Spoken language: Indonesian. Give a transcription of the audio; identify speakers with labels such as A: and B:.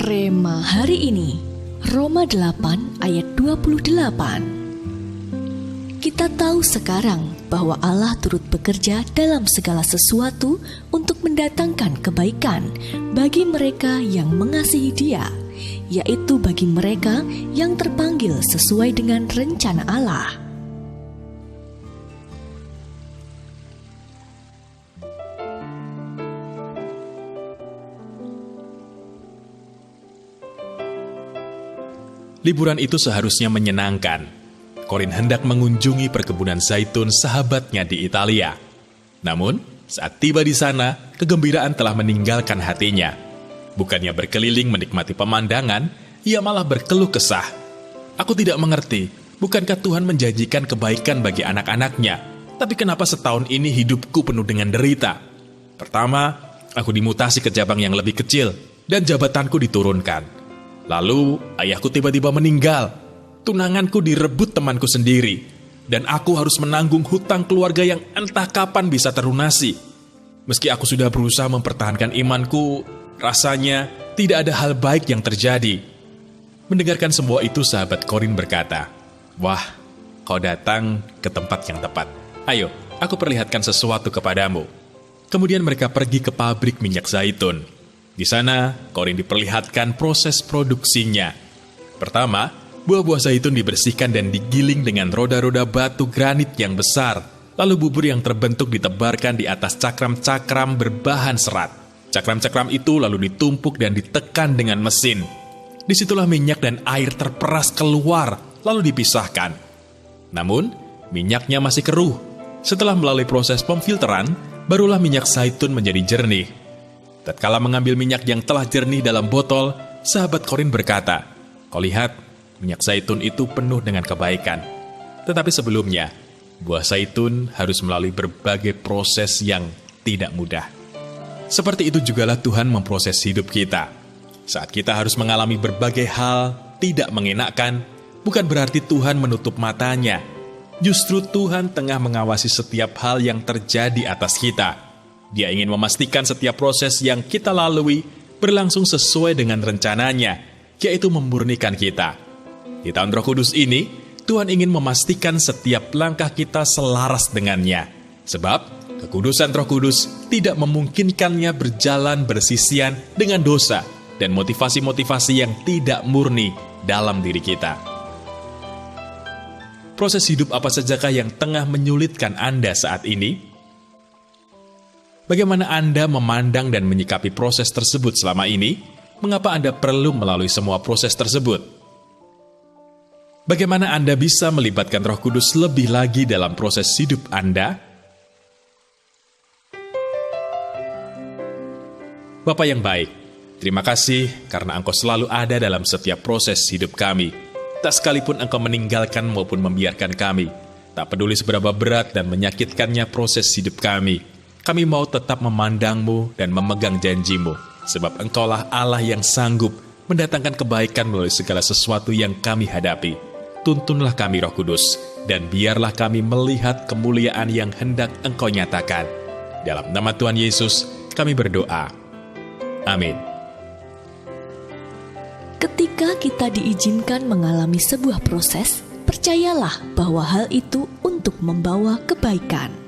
A: Rema hari ini, Roma 8 ayat 28. Kita tahu sekarang bahwa Allah turut bekerja dalam segala sesuatu untuk mendatangkan kebaikan bagi mereka yang mengasihi Dia, yaitu bagi mereka yang terpanggil sesuai dengan rencana Allah.
B: Liburan itu seharusnya menyenangkan. Corin hendak mengunjungi perkebunan zaitun sahabatnya di Italia. Namun, saat tiba di sana, kegembiraan telah meninggalkan hatinya. Bukannya berkeliling menikmati pemandangan, ia malah berkeluh kesah. Aku tidak mengerti, bukankah Tuhan menjanjikan kebaikan bagi anak-anaknya? Tapi kenapa setahun ini hidupku penuh dengan derita? Pertama, aku dimutasi ke cabang yang lebih kecil, dan jabatanku diturunkan. Lalu, ayahku tiba-tiba meninggal. Tunanganku direbut temanku sendiri. Dan aku harus menanggung hutang keluarga yang entah kapan bisa terlunasi. Meski aku sudah berusaha mempertahankan imanku, rasanya tidak ada hal baik yang terjadi. Mendengarkan semua itu, sahabat Corin berkata, "Wah, kau datang ke tempat yang tepat. Ayo, aku perlihatkan sesuatu kepadamu." Kemudian mereka pergi ke pabrik minyak zaitun. Di sana, Corin diperlihatkan proses produksinya. Pertama, buah-buah zaitun dibersihkan dan digiling dengan roda-roda batu granit yang besar. Lalu bubur yang terbentuk ditebarkan di atas cakram-cakram berbahan serat. Cakram-cakram itu lalu ditumpuk dan ditekan dengan mesin. Disitulah minyak dan air terperas keluar, lalu dipisahkan. Namun, minyaknya masih keruh. Setelah melalui proses pemfilteran, barulah minyak zaitun menjadi jernih. Tatkala mengambil minyak yang telah jernih dalam botol, sahabat Corin berkata, "Kau lihat, minyak zaitun itu penuh dengan kebaikan." Tetapi sebelumnya, buah zaitun harus melalui berbagai proses yang tidak mudah. Seperti itu jugalah Tuhan memproses hidup kita. Saat kita harus mengalami berbagai hal tidak mengenakkan, bukan berarti Tuhan menutup matanya. Justru Tuhan tengah mengawasi setiap hal yang terjadi atas kita. Dia ingin memastikan setiap proses yang kita lalui berlangsung sesuai dengan rencananya, yaitu memurnikan kita. Di tahun Roh Kudus ini, Tuhan ingin memastikan setiap langkah kita selaras dengannya. Sebab, kekudusan Roh Kudus tidak memungkinkannya berjalan bersisian dengan dosa dan motivasi-motivasi yang tidak murni dalam diri kita. Proses hidup apa sajakah yang tengah menyulitkan Anda saat ini? Bagaimana Anda memandang dan menyikapi proses tersebut selama ini? Mengapa Anda perlu melalui semua proses tersebut? Bagaimana Anda bisa melibatkan Roh Kudus lebih lagi dalam proses hidup Anda? Bapa yang baik, terima kasih karena Engkau selalu ada dalam setiap proses hidup kami. Tak sekalipun Engkau meninggalkan maupun membiarkan kami. Tak peduli seberapa berat dan menyakitkannya proses hidup kami. Kami mau tetap memandang-Mu dan memegang janji-Mu, sebab Engkaulah Allah yang sanggup mendatangkan kebaikan melalui segala sesuatu yang kami hadapi. Tuntunlah kami Roh Kudus, dan biarlah kami melihat kemuliaan yang hendak Engkau nyatakan. Dalam nama Tuhan Yesus, kami berdoa. Amin.
A: Ketika kita diizinkan mengalami sebuah proses, percayalah bahwa hal itu untuk membawa kebaikan.